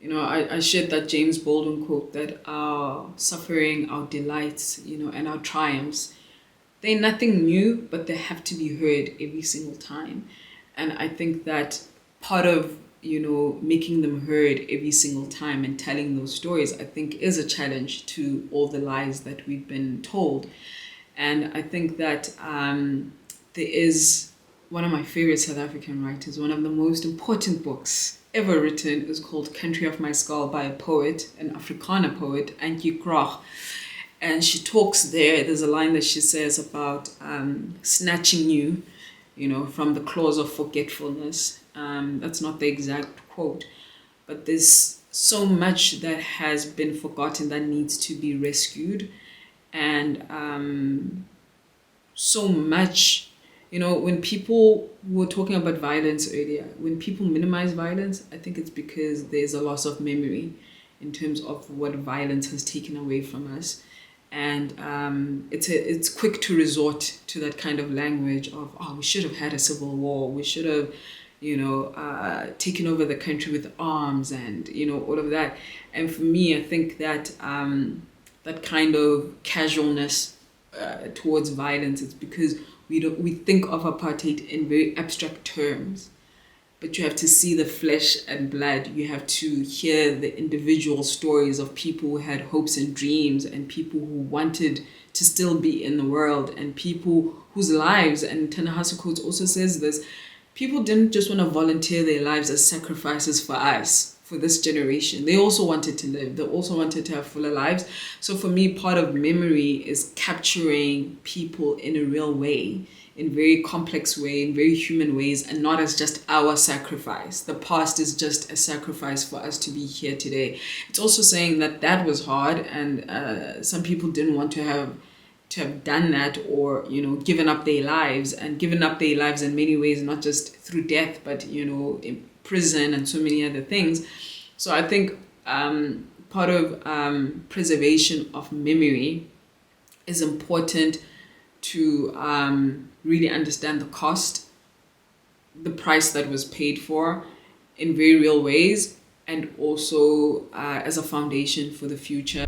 I shared that James Baldwin quote that our suffering, our delights, and our triumphs, they're nothing new, but they have to be heard every single time. And I think that part of, making them heard every single time and telling those stories, I think is a challenge to all the lies that we've been told. And I think that there is one of my favorite South African writers, one of the most important books ever written is called Country of My Skull by a poet, an Afrikaner poet, Antjie Krag. And she talks there's a line that she says about snatching you, from the claws of forgetfulness. That's not the exact quote, but there's so much that has been forgotten that needs to be rescued. And so much, when people were talking about violence earlier, when people minimize violence, I think it's because there's a loss of memory in terms of what violence has taken away from us. And it's quick to resort to that kind of language of, oh, we should have had a civil war, we should have taken over the country with arms, and all of that. And for me, I think that that kind of casualness towards violence is because we think of apartheid in very abstract terms, but you have to see the flesh and blood. You have to hear the individual stories of people who had hopes and dreams, and people who wanted to still be in the world, and people whose lives, and Ta-Nehisi Coates also says this, people didn't just want to volunteer their lives as sacrifices for us, for this generation. They also wanted to live. They also wanted to have fuller lives. So for me, part of memory is capturing people in a real way, in very complex way, in very human ways, and not as just our sacrifice. The past is just a sacrifice for us to be here today. It's also saying that was hard, and some people didn't want to have done that, or given up their lives, and given up their lives in many ways, not just through death, but in prison and so many other things. So I think part of preservation of memory is important to really understand the cost, the price that was paid for in very real ways, and also as a foundation for the future.